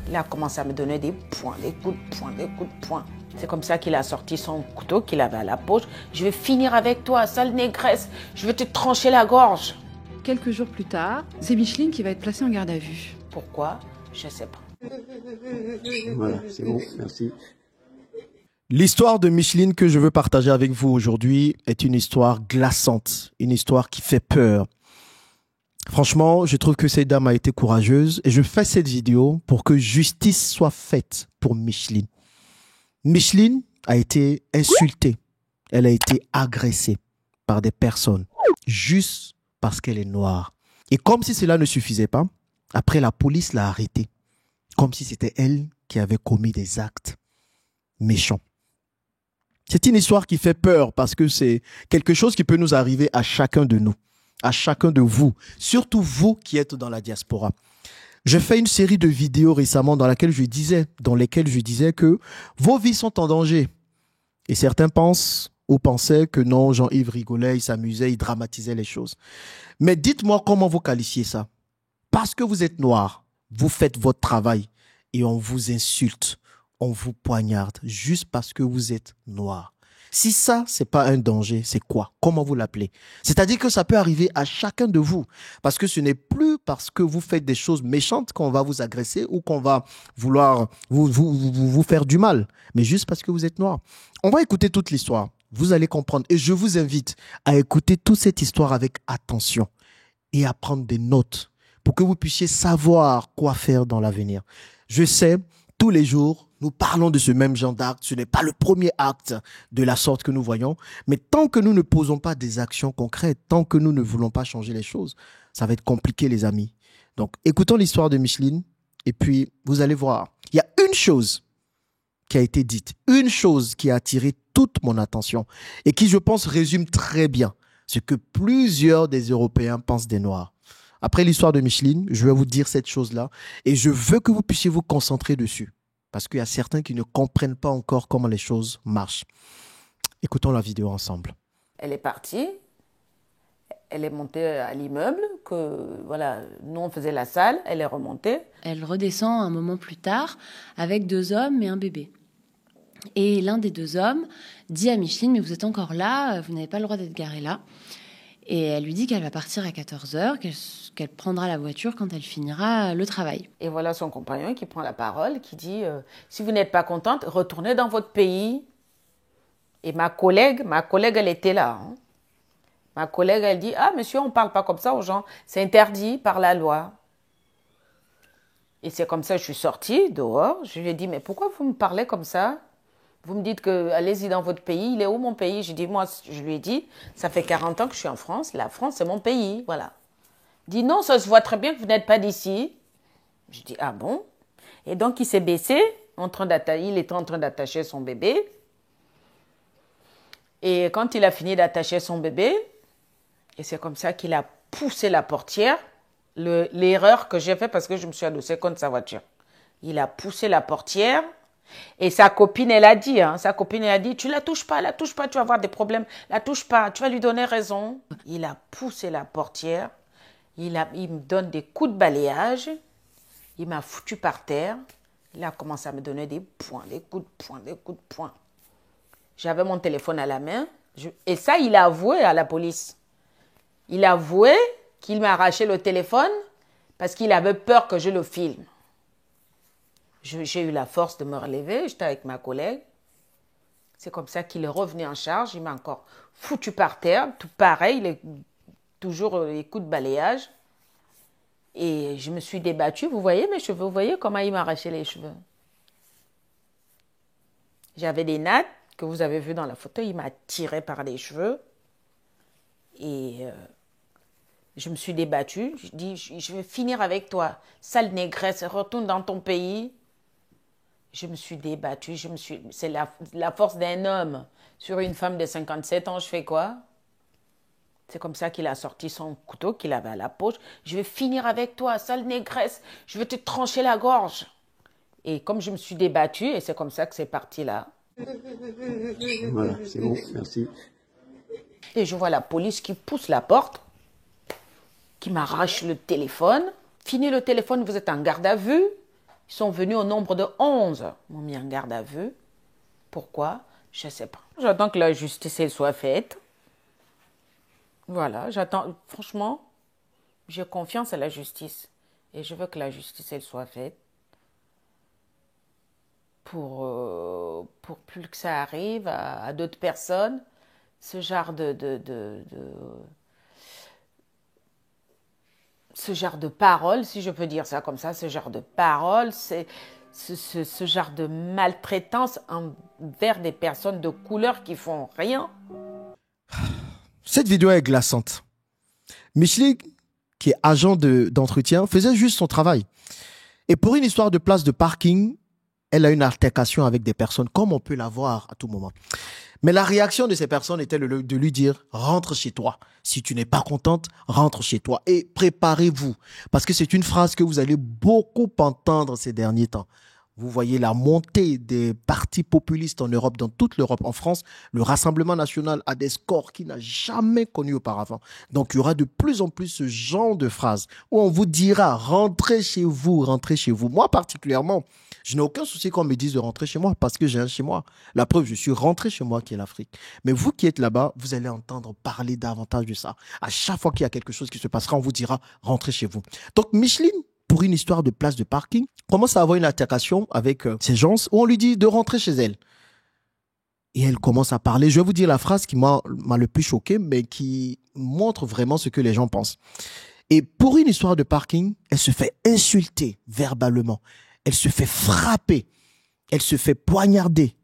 Il a commencé à me donner des poings, des coups de poing, des coups de poing. C'est comme ça qu'il a sorti son couteau qu'il avait à la poche. Je vais finir avec toi, sale négresse. Je vais te trancher la gorge. Quelques jours plus tard, c'est Micheline qui va être placée en garde à vue. Pourquoi? Je ne sais pas. Voilà, c'est bon, merci. L'histoire de Micheline que je veux partager avec vous aujourd'hui est une histoire glaçante, une histoire qui fait peur. Franchement, je trouve que cette dame a été courageuse et je fais cette vidéo pour que justice soit faite pour Micheline. Micheline a été insultée, elle a été agressée par des personnes juste parce qu'elle est noire. Et comme si cela ne suffisait pas, après la police l'a arrêtée, comme si c'était elle qui avait commis des actes méchants. C'est une histoire qui fait peur parce que c'est quelque chose qui peut nous arriver à chacun de nous, à chacun de vous, surtout vous qui êtes dans la diaspora. J'ai fait une série de vidéos récemment dans lesquelles je disais que vos vies sont en danger. Et certains pensent ou pensaient que non, Jean-Yves rigolait, il s'amusait, il dramatisait les choses. Mais dites-moi comment vous qualifiez ça. Parce que vous êtes noir, vous faites votre travail et on vous insulte, on vous poignarde juste parce que vous êtes noir. Si ça, c'est pas un danger, c'est quoi? Comment vous l'appelez? C'est-à-dire que ça peut arriver à chacun de vous. Parce que ce n'est plus parce que vous faites des choses méchantes qu'on va vous agresser ou qu'on va vouloir vous faire du mal. Mais juste parce que vous êtes noir. On va écouter toute l'histoire. Vous allez comprendre. Et je vous invite à écouter toute cette histoire avec attention et à prendre des notes pour que vous puissiez savoir quoi faire dans l'avenir. Je sais, tous les jours, nous parlons de ce même genre d'acte. Ce n'est pas le premier acte de la sorte que nous voyons. Mais tant que nous ne posons pas des actions concrètes, tant que nous ne voulons pas changer les choses, ça va être compliqué, les amis. Donc, écoutons l'histoire de Micheline et puis vous allez voir. Il y a une chose qui a été dite, une chose qui a attiré toute mon attention et qui, je pense, résume très bien ce que plusieurs des Européens pensent des Noirs. Après l'histoire de Micheline, je vais vous dire cette chose-là et je veux que vous puissiez vous concentrer dessus. Parce qu'il y a certains qui ne comprennent pas encore comment les choses marchent. Écoutons la vidéo ensemble. Elle est partie. Elle est montée à l'immeuble. Voilà, nous, on faisait la salle. Elle est remontée. Elle redescend un moment plus tard avec 2 hommes et un bébé. Et l'un des 2 hommes dit à Micheline « Mais vous êtes encore là, vous n'avez pas le droit d'être garée là. » Et elle lui dit qu'elle va partir à 14h, qu'elle prendra la voiture quand elle finira le travail. Et voilà son compagnon qui prend la parole, qui dit si vous n'êtes pas contente, retournez dans votre pays. Et ma collègue, elle était là. Hein. Ma collègue, elle dit ah, monsieur, on ne parle pas comme ça aux gens. C'est interdit par la loi. Et c'est comme ça que je suis sortie dehors. Je lui ai dit mais pourquoi vous me parlez comme ça? Vous me dites que allez-y dans votre pays. Il est où mon pays? Je lui ai dit, ça fait 40 ans que je suis en France. La France, c'est mon pays. Voilà. Il dit non, ça se voit très bien que vous n'êtes pas d'ici. Je dis ah bon? Et donc, il s'est baissé. Il était en train d'attacher son bébé. Et quand il a fini d'attacher son bébé, et c'est comme ça qu'il a poussé la portière. L'erreur que j'ai faite parce que je me suis adossée contre sa voiture. Il a poussé la portière. Et sa copine, elle a dit, tu la touches pas, tu vas avoir des problèmes, la touche pas, tu vas lui donner raison. Il a poussé la portière, il me donne des coups de balayage, il m'a foutu par terre, il a commencé à me donner des poings, des coups de poing, des coups de poing. J'avais mon téléphone à la main, et ça, il a avoué à la police. Il a avoué qu'il m'a arraché le téléphone parce qu'il avait peur que je le filme. J'ai eu la force de me relever, j'étais avec ma collègue. C'est comme ça qu'il est revenu en charge, il m'a encore foutu par terre, tout pareil, toujours les coups de balayage. Et je me suis débattue, vous voyez mes cheveux, vous voyez comment il m'a arraché les cheveux. J'avais des nattes que vous avez vues dans la photo, il m'a tiré par les cheveux. Et je me suis débattue, je dis je vais finir avec toi, sale négresse, retourne dans ton pays. Je me suis débattue, c'est la force d'un homme sur une femme de 57 ans, je fais quoi? C'est comme ça qu'il a sorti son couteau qu'il avait à la poche. Je vais finir avec toi, sale négresse, je vais te trancher la gorge. Et comme je me suis débattue, et c'est comme ça que c'est parti là. Voilà, c'est bon, merci. Et je vois la police qui pousse la porte, qui m'arrache le téléphone. Fini le téléphone, vous êtes en garde à vue. Ils sont venus au nombre de 11. Ils m'ont mis en garde à vue. Pourquoi? Je ne sais pas. J'attends que la justice elle soit faite. Voilà, j'attends. Franchement, j'ai confiance à la justice. Et je veux que la justice elle soit faite. Pour plus que ça arrive à d'autres personnes. Ce genre ce genre de paroles, si je peux dire ça comme ça, ce genre de paroles, c'est ce genre de maltraitance envers des personnes de couleur qui font rien. Cette vidéo est glaçante. Micheline, qui est agent d'entretien, faisait juste son travail. Et pour une histoire de place de parking, elle a une altercation avec des personnes, comme on peut la voir à tout moment. Mais la réaction de ces personnes était de lui dire « Rentre chez toi. Si tu n'es pas contente, rentre chez toi. Et préparez-vous. » Parce que c'est une phrase que vous allez beaucoup entendre ces derniers temps. Vous voyez la montée des partis populistes en Europe, dans toute l'Europe. En France, le Rassemblement national a des scores qu'il n'a jamais connus auparavant. Donc, il y aura de plus en plus ce genre de phrases où on vous dira « Rentrez chez vous, rentrez chez vous. » Moi, particulièrement, je n'ai aucun souci qu'on me dise de rentrer chez moi parce que j'ai un chez moi. La preuve, je suis rentré chez moi qui est l'Afrique. Mais vous qui êtes là-bas, vous allez entendre parler davantage de ça. À chaque fois qu'il y a quelque chose qui se passera, on vous dira « Rentrez chez vous. » Donc, Micheline, pour une histoire de place de parking, commence à avoir une altercation avec ces gens où on lui dit de rentrer chez elle. Et elle commence à parler. Je vais vous dire la phrase qui m'a le plus choqué, mais qui montre vraiment ce que les gens pensent. Et pour une histoire de parking, elle se fait insulter verbalement. Elle se fait frapper. Elle se fait poignarder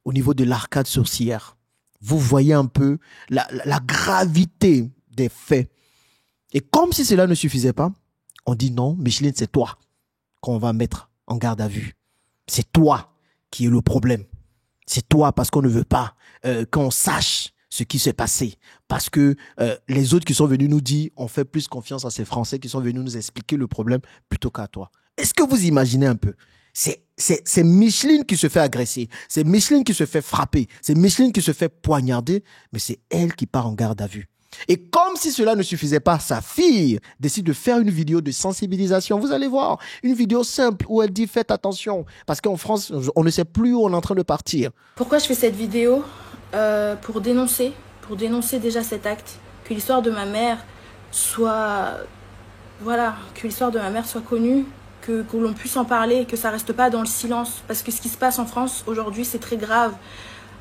au niveau de l'arcade sourcilière. Vous voyez un peu la gravité des faits. Et comme si cela ne suffisait pas, on dit non, Micheline, c'est toi qu'on va mettre en garde à vue. C'est toi qui es le problème. C'est toi parce qu'on ne veut pas qu'on sache ce qui s'est passé. Parce que les autres qui sont venus nous dire, on fait plus confiance à ces Français qui sont venus nous expliquer le problème plutôt qu'à toi. Est-ce que vous imaginez un peu? C'est Micheline qui se fait agresser. C'est Micheline qui se fait frapper. C'est Micheline qui se fait poignarder. Mais c'est elle qui part en garde à vue. Et comme si cela ne suffisait pas, sa fille décide de faire une vidéo de sensibilisation. Vous allez voir, une vidéo simple où elle dit faites attention. Parce qu'en France, on ne sait plus où on est en train de partir. Pourquoi je fais cette vidéo? Pour dénoncer déjà cet acte. Que l'histoire de ma mère soit... Voilà, que l'histoire de ma mère soit connue. Que l'on puisse en parler, que ça reste pas dans le silence. Parce que ce qui se passe en France aujourd'hui, c'est très grave.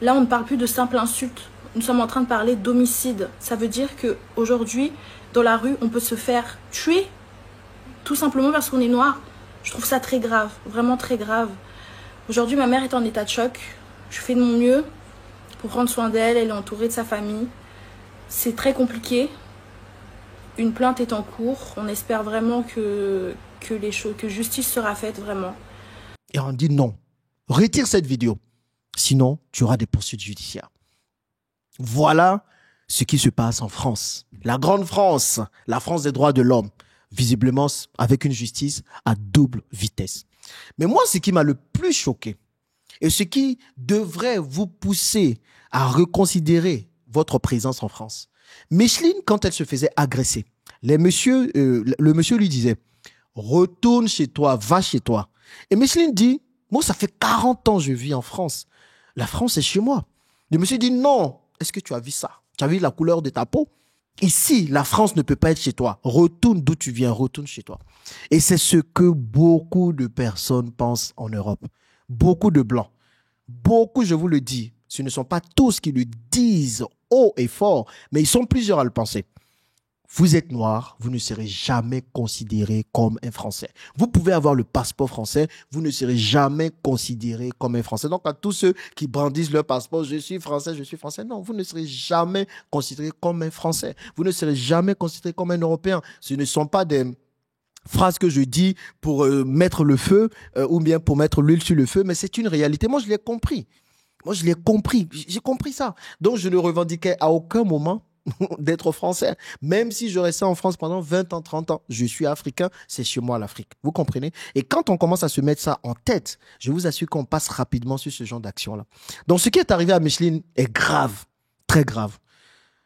Là, on ne parle plus de simples insultes. Nous sommes en train de parler d'homicide. Ça veut dire qu'aujourd'hui, dans la rue, on peut se faire tuer tout simplement parce qu'on est noir. Je trouve ça très grave, vraiment très grave. Aujourd'hui, ma mère est en état de choc. Je fais de mon mieux pour prendre soin d'elle. Elle est entourée de sa famille. C'est très compliqué. Une plainte est en cours. On espère vraiment que justice sera faite, vraiment. Et on dit non. Retire cette vidéo. Sinon, tu auras des poursuites judiciaires. Voilà ce qui se passe en France. La grande France, la France des droits de l'homme, visiblement avec une justice à double vitesse. Mais moi, ce qui m'a le plus choqué et ce qui devrait vous pousser à reconsidérer votre présence en France. Micheline, quand elle se faisait agresser, le monsieur lui disait « Retourne chez toi, va chez toi ». Et Micheline dit « Moi, ça fait 40 ans que je vis en France. La France est chez moi ». Le monsieur dit « Non ». Est-ce que tu as vu ça? Tu as vu la couleur de ta peau? Ici, la France ne peut pas être chez toi. Retourne d'où tu viens, retourne chez toi. Et c'est ce que beaucoup de personnes pensent en Europe. Beaucoup de Blancs. Beaucoup, je vous le dis, ce ne sont pas tous qui le disent haut et fort, mais ils sont plusieurs à le penser. Vous êtes noir, vous ne serez jamais considéré comme un Français. Vous pouvez avoir le passeport français, vous ne serez jamais considéré comme un Français. Donc, à tous ceux qui brandissent leur passeport, je suis Français, non, vous ne serez jamais considéré comme un Français. Vous ne serez jamais considéré comme un Européen. Ce ne sont pas des phrases que je dis pour mettre le feu ou bien pour mettre l'huile sur le feu, mais c'est une réalité. Moi, je l'ai compris. J'ai compris ça. Donc, je ne revendiquais à aucun moment d'être français. Même si je restais en France pendant 20 ans, 30 ans, je suis africain, c'est chez moi l'Afrique. Vous comprenez? Et quand on commence à se mettre ça en tête, je vous assure qu'on passe rapidement sur ce genre d'action-là. Donc, ce qui est arrivé à Micheline est grave, très grave.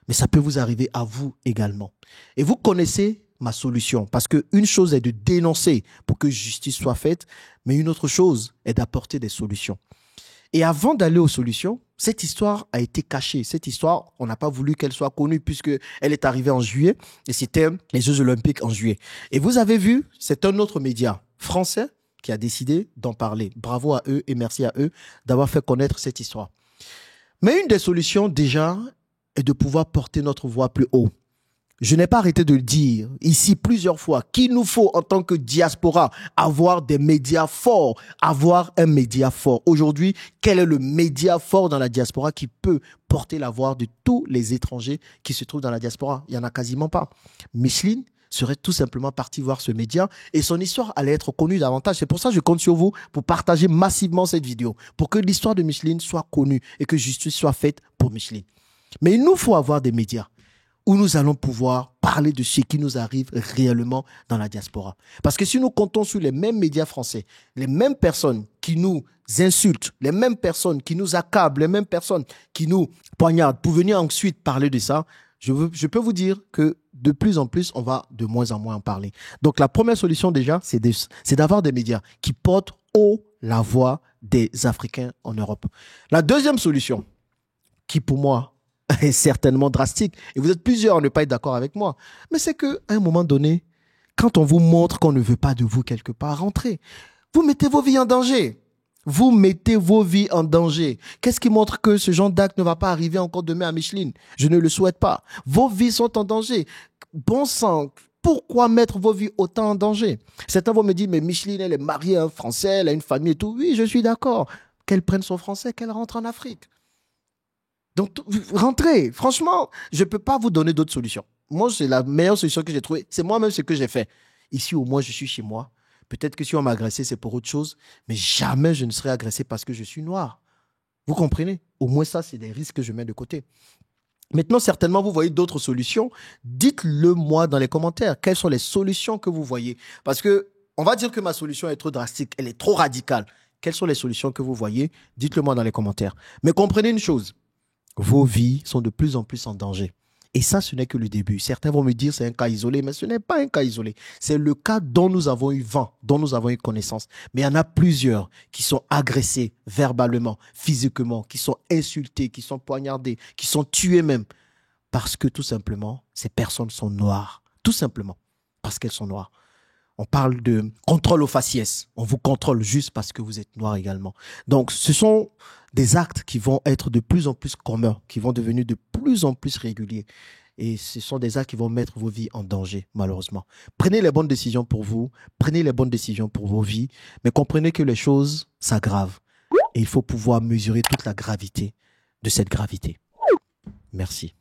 Mais ça peut vous arriver à vous également. Et vous connaissez ma solution. Parce qu'une chose est de dénoncer pour que justice soit faite, mais une autre chose est d'apporter des solutions. Et avant d'aller aux solutions, cette histoire a été cachée. Cette histoire, on n'a pas voulu qu'elle soit connue puisqu'elle est arrivée en juillet et c'était les Jeux Olympiques en juillet. Et vous avez vu, c'est un autre média français qui a décidé d'en parler. Bravo à eux et merci à eux d'avoir fait connaître cette histoire. Mais une des solutions déjà est de pouvoir porter notre voix plus haut. Je n'ai pas arrêté de le dire ici plusieurs fois qu'il nous faut en tant que diaspora avoir des médias forts, avoir un média fort. Aujourd'hui, quel est le média fort dans la diaspora qui peut porter la voix de tous les étrangers qui se trouvent dans la diaspora? Il n'y en a quasiment pas. Micheline serait tout simplement partie voir ce média et son histoire allait être connue davantage. C'est pour ça que je compte sur vous pour partager massivement cette vidéo, pour que l'histoire de Micheline soit connue et que justice soit faite pour Micheline. Mais il nous faut avoir des médias où nous allons pouvoir parler de ce qui nous arrive réellement dans la diaspora. Parce que si nous comptons sur les mêmes médias français, les mêmes personnes qui nous insultent, les mêmes personnes qui nous accablent, les mêmes personnes qui nous poignardent, pour venir ensuite parler de ça, je peux vous dire que de plus en plus, on va de moins en moins en parler. Donc la première solution déjà, c'est d'avoir des médias qui portent haut la voix des Africains en Europe. La deuxième solution, qui pour moi est certainement drastique, et vous êtes plusieurs à ne pas être d'accord avec moi, mais c'est qu'à un moment donné, quand on vous montre qu'on ne veut pas de vous quelque part, rentrez. Vous mettez vos vies en danger. Vous mettez vos vies en danger. Qu'est-ce qui montre que ce genre d'acte ne va pas arriver encore demain à Micheline? Je ne le souhaite pas. Vos vies sont en danger. Bon sang, pourquoi mettre vos vies autant en danger? Certains vont me dire, mais Micheline, elle est mariée à un Français, elle a une famille et tout. Oui, je suis d'accord. Qu'elle prenne son français, qu'elle rentre en Afrique. Donc, rentrez. Franchement, je ne peux pas vous donner d'autres solutions. Moi, c'est la meilleure solution que j'ai trouvée. C'est moi-même ce que j'ai fait. Ici, au moins, je suis chez moi. Peut-être que si on m'a agressé, c'est pour autre chose. Mais jamais je ne serai agressé parce que je suis noir. Vous comprenez? Au moins, ça, c'est des risques que je mets de côté. Maintenant, certainement, vous voyez d'autres solutions. Dites-le moi dans les commentaires. Quelles sont les solutions que vous voyez? Parce que on va dire que ma solution est trop drastique. Elle est trop radicale. Quelles sont les solutions que vous voyez? Dites-le moi dans les commentaires. Mais comprenez une chose. Vos vies sont de plus en plus en danger. Et ça, ce n'est que le début. Certains vont me dire que c'est un cas isolé, mais ce n'est pas un cas isolé. C'est le cas dont nous avons eu vent, dont nous avons eu connaissance. Mais il y en a plusieurs qui sont agressés verbalement, physiquement, qui sont insultés, qui sont poignardés, qui sont tués même. Parce que tout simplement, ces personnes sont noires. Tout simplement parce qu'elles sont noires. On parle de contrôle au faciès. On vous contrôle juste parce que vous êtes noir également. Donc, ce sont des actes qui vont être de plus en plus communs, qui vont devenir de plus en plus réguliers. Et ce sont des actes qui vont mettre vos vies en danger, malheureusement. Prenez les bonnes décisions pour vous. Prenez les bonnes décisions pour vos vies. Mais comprenez que les choses s'aggravent. Et il faut pouvoir mesurer toute la gravité de cette gravité. Merci.